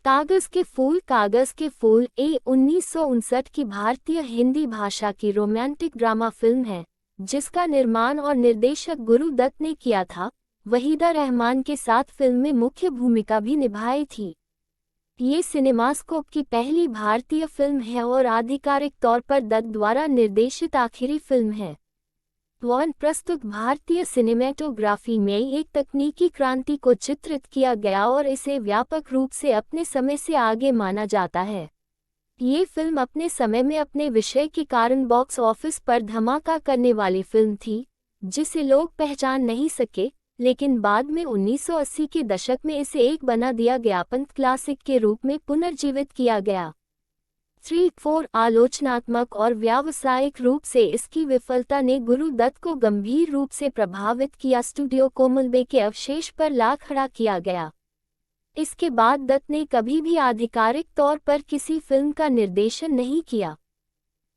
कागज के फूल ए 1959 की भारतीय हिंदी भाषा की रोमांटिक ड्रामा फिल्म है जिसका निर्माण और निर्देशक गुरु दत्त ने किया था। वहीदा रहमान के साथ फिल्म में मुख्य भूमिका भी निभाई थी। ये सिनेमास्कोप की पहली भारतीय फिल्म है और आधिकारिक तौर पर दत्त द्वारा निर्देशित आखिरी फिल्म है। प्रस्तुत भारतीय सिनेमेटोग्राफी में एक तकनीकी क्रांति को चित्रित किया गया और इसे व्यापक रूप से अपने समय से आगे माना जाता है। ये फिल्म अपने समय में अपने विषय के कारण बॉक्स ऑफिस पर धमाका करने वाली फिल्म थी, जिसे लोग पहचान नहीं सके, लेकिन बाद में 1980 के दशक में इसे एक बना दिया गया कल्ट क्लासिक के रूप में पुनर्जीवित किया गया। 3-4 आलोचनात्मक और व्यावसायिक रूप से इसकी विफलता ने गुरु दत्त को गंभीर रूप से प्रभावित किया। स्टूडियो कोमलबे के अवशेष पर ला खड़ा किया गया। इसके बाद दत्त ने कभी भी आधिकारिक तौर पर किसी फिल्म का निर्देशन नहीं किया।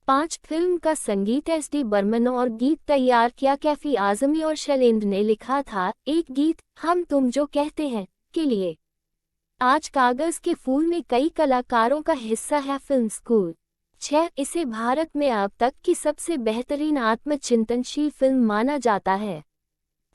5 फिल्म का संगीत एस.डी. बर्मन और गीत तैयार किया कैफी आजमी और शैलेंद्र ने लिखा था। एक गीत हम तुम जो कहते हैं के लिए आज कागज के फूल में कई कलाकारों का हिस्सा है फिल्म स्कूल। 6 इसे भारत में अब तक की सबसे बेहतरीन आत्मचिंतनशील फिल्म माना जाता है।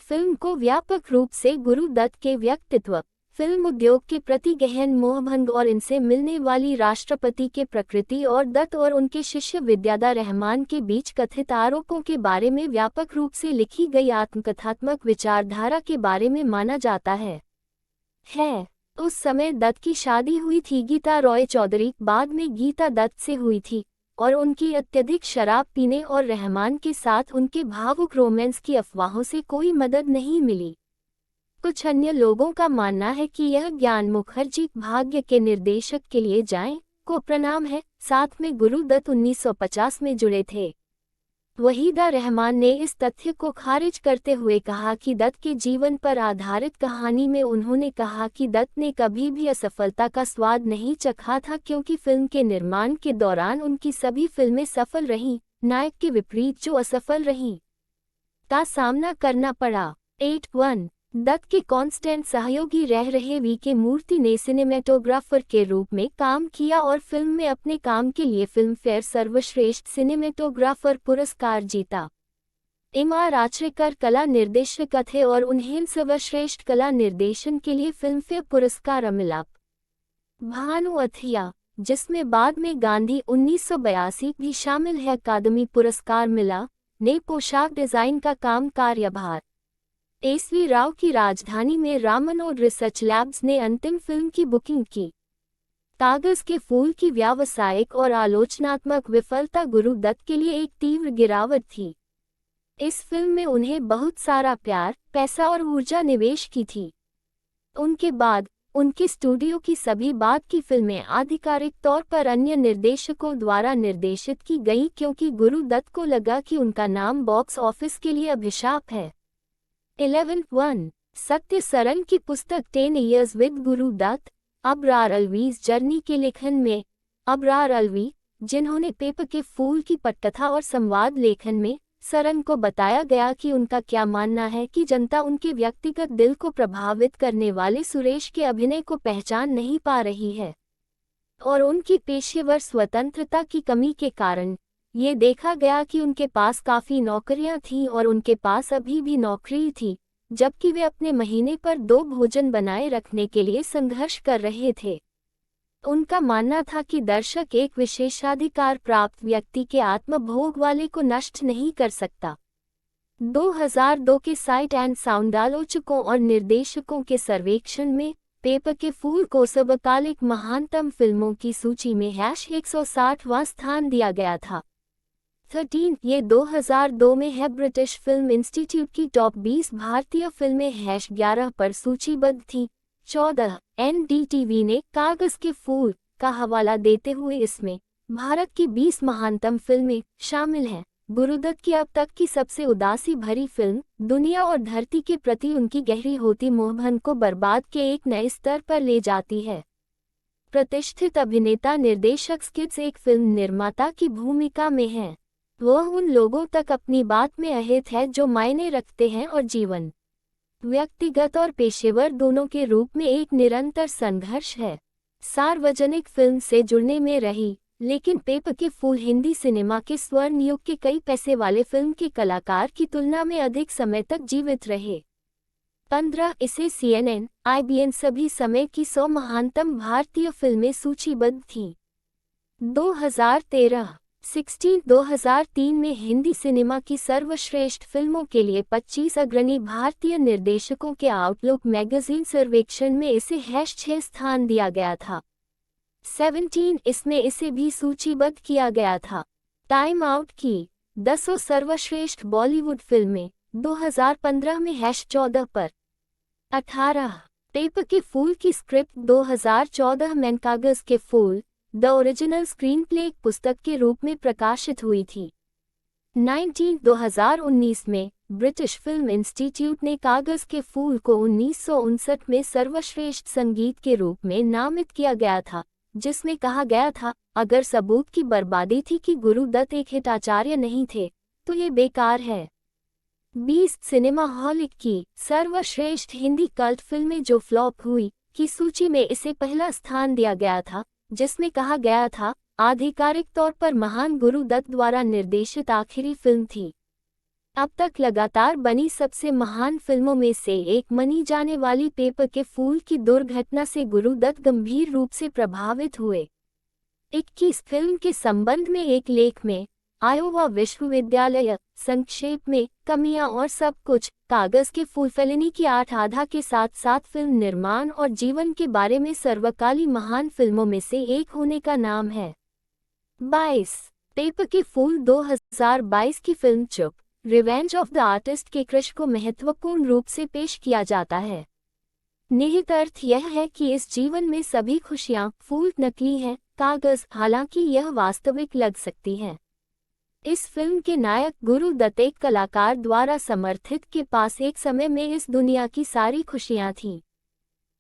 फिल्म को व्यापक रूप से गुरु दत्त के व्यक्तित्व, फिल्म उद्योग के प्रति गहन मोहभंग और इनसे मिलने वाली राष्ट्रपति के प्रकृति और दत्त और उनके शिष्य विद्याधर रहमान के बीच कथित आरोपों के बारे में व्यापक रूप से लिखी गई आत्मकथात्मक विचारधारा के बारे में माना जाता है। उस समय दत्त की शादी हुई थी गीता रॉय चौधरी, बाद में गीता दत्त से हुई थी, और उनकी अत्यधिक शराब पीने और रहमान के साथ उनके भावुक रोमांस की अफवाहों से कोई मदद नहीं मिली। कुछ अन्य लोगों का मानना है कि यह ज्ञान मुखर्जी भाग्य के निर्देशक के लिए जाएं को प्रणाम है। साथ में गुरु दत्त 1950 में जुड़े थे। वहीदा रहमान ने इस तथ्य को खारिज करते हुए कहा कि दत्त के जीवन पर आधारित कहानी में उन्होंने कहा कि दत्त ने कभी भी असफलता का स्वाद नहीं चखा था क्योंकि फिल्म के निर्माण के दौरान उनकी सभी फिल्में सफल रहीं, नायक के विपरीत जो असफल रहीं का सामना करना पड़ा। 8-1 दत्त के कांस्टेंट सहयोगी रह रहे वी.के. मूर्ति ने सिनेमेटोग्राफर के रूप में काम किया और फिल्म में अपने काम के लिए फिल्म फेयर सर्वश्रेष्ठ सिनेमेटोग्राफर पुरस्कार जीता। एम.आर. आचरेकर कला निर्देशक थे और उन्हें सर्वश्रेष्ठ कला निर्देशन के लिए फिल्म फेयर पुरस्कार मिला। भानु अथिया, जिसमें बाद में गांधी 1982 भी शामिल है, अकादमी पुरस्कार मिला, ने पोशाक डिजाइन का काम कार्यभार। एस.वी. राव की राजधानी में रामन और रिसर्च लैब्स ने अंतिम फिल्म की बुकिंग की। कागज के फूल की व्यावसायिक और आलोचनात्मक विफलता गुरु दत्त के लिए एक तीव्र गिरावट थी। इस फिल्म में उन्हें बहुत सारा प्यार, पैसा और ऊर्जा निवेश की थी। उनके बाद उनके स्टूडियो की सभी बाद की फिल्में आधिकारिक तौर पर अन्य निर्देशकों द्वारा निर्देशित की गईं क्योंकि गुरु दत्त को लगा कि उनका नाम बॉक्स ऑफिस के लिए अभिशाप है। 11-1 सत्य सरन की पुस्तक 10 Years with Guru Dutt, Abrar अलवीज journey के लेखन में अबरार अलवी, जिन्होंने पेपर के फूल की पटकथा और संवाद लेखन में सरन को बताया गया कि उनका क्या मानना है कि जनता उनके व्यक्तिगत दिल को प्रभावित करने वाले सुरेश के अभिनय को पहचान नहीं पा रही है और उनकी पेशेवर स्वतंत्रता की कमी के कारण ये देखा गया कि उनके पास काफ़ी नौकरियां थीं और उनके पास अभी भी नौकरी थी, जबकि वे अपने महीने पर 2 भोजन बनाए रखने के लिए संघर्ष कर रहे थे। उनका मानना था कि दर्शक एक विशेषाधिकार प्राप्त व्यक्ति के आत्मभोग वाले को नष्ट नहीं कर सकता। 2002 के साइट एंड साउंड आलोचकों और निर्देशकों के सर्वेक्षण में पेपर के फूल को सर्वकालिक महानतम फिल्मों की सूची में 160वां स्थान दिया गया था। 13 ये 2002 में है। ब्रिटिश फिल्म इंस्टीट्यूट की टॉप 20 भारतीय फिल्में 11 पर सूचीबद्ध थीं। 14 एनडीटीवी ने कागज के फूल का हवाला देते हुए इसमें भारत की 20 महानतम फिल्में शामिल हैं। गुरु दत्त की अब तक की सबसे उदासी भरी फिल्म दुनिया और धरती के प्रति उनकी गहरी होती मोहभंग को बर्बाद के एक नए स्तर पर ले जाती है। प्रतिष्ठित अभिनेता निर्देशक स्किट्स एक फिल्म निर्माता की भूमिका में हैं। वह उन लोगों तक अपनी बात में अहित है जो मायने रखते हैं और जीवन, व्यक्तिगत और पेशेवर दोनों के रूप में एक निरंतर संघर्ष है। सार्वजनिक फिल्म से जुड़ने में रही, लेकिन पेपर के फूल हिंदी सिनेमा के स्वर्ण युग के कई पैसे वाले फिल्म के कलाकार की तुलना में अधिक समय तक जीवित रहे। 15 इसे CNN, IBN सभी समय की 100 महानतम भारतीय फिल्में सूचीबद्ध थीं। 2013 में हिंदी सिनेमा की सर्वश्रेष्ठ फिल्मों के लिए 25 अग्रणी भारतीय निर्देशकों के आउटलुक मैगजीन सर्वेक्षण में इसे #6 स्थान दिया गया था। 17 इसमें इसे भी सूचीबद्ध किया गया था। टाइम आउट की 10 सर्वश्रेष्ठ बॉलीवुड फिल्में 2015 में #14 पर। 18 पेपर के फूल की स्क्रिप्ट 2014 में कागज के फूल द ओरिजिनल स्क्रीनप्ले एक पुस्तक के रूप में प्रकाशित हुई थी। 2019 में ब्रिटिश फिल्म इंस्टीट्यूट ने कागज के फूल को 1959 में सर्वश्रेष्ठ संगीत के रूप में नामित किया गया था, जिसमें कहा गया था, अगर सबूत की बर्बादी थी कि गुरु दत्त एक हिट आचार्य नहीं थे, तो ये बेकार है। 20 सिनेमा हॉलिक की सर्वश्रेष्ठ हिंदी कल्ट फिल्में जो फ्लॉप हुई की सूची में इसे पहला स्थान दिया गया था, जिसमें कहा गया था, आधिकारिक तौर पर महान गुरु दत्त द्वारा निर्देशित आखिरी फिल्म थी। अब तक लगातार बनी सबसे महान फिल्मों में से एक मानी जाने वाली पेपर के फूल की दुर्घटना से गुरु दत्त गंभीर रूप से प्रभावित हुए। 21 फिल्म के संबंध में एक लेख में आयोवा विश्वविद्यालय, संक्षेप में, कमियां और सब कुछ, कागज के फूल फेलिनी की 8 आधा के साथ साथ फिल्म निर्माण और जीवन के बारे में सर्वकालीन महान फिल्मों में से एक होने का नाम है। 22 पेपर के फूल 2022 की फिल्म चुप, रिवेंज ऑफ द आर्टिस्ट के कृष को महत्वपूर्ण रूप से पेश किया जाता है। निहित अर्थ यह है कि इस जीवन में सभी खुशियां फूल नकली हैं, कागज, हालांकि यह वास्तविक लग सकती है। इस फिल्म के नायक गुरु दत्त एक कलाकार द्वारा समर्थित के पास एक समय में इस दुनिया की सारी खुशियां थीं।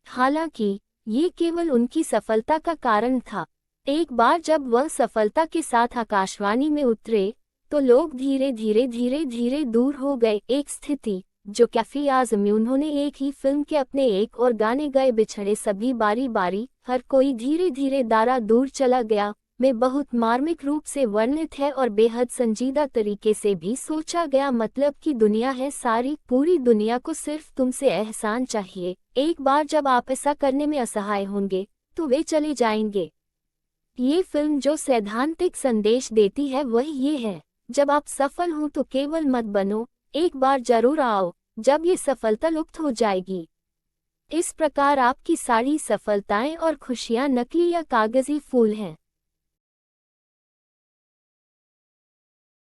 हालांकि ये केवल उनकी सफलता का कारण था। एक बार जब वह सफलता के साथ आकाशवाणी में उतरे, तो लोग धीरे धीरे दूर हो गए। एक स्थिति जो काफी आज़मी। उन्होंने एक ही फिल्म के अपने एक और गाने गए बिछड़े सभी बारी बारी, हर कोई धीरे धीरे दारा दूर चला गया में बहुत मार्मिक रूप से वर्णित है और बेहद संजीदा तरीके से भी सोचा गया। मतलब कि दुनिया है सारी, पूरी दुनिया को सिर्फ तुमसे एहसान चाहिए। एक बार जब आप ऐसा करने में असहाय होंगे तो वे चले जाएंगे। ये फिल्म जो सैद्धांतिक संदेश देती है वह ये है, जब आप सफल हो तो केवल मत बनो, एक बार जरूर आओ जब ये सफलता लुप्त हो जाएगी। इस प्रकार आपकी सारी सफलताएं और खुशियां नकली या कागजी फूल हैं।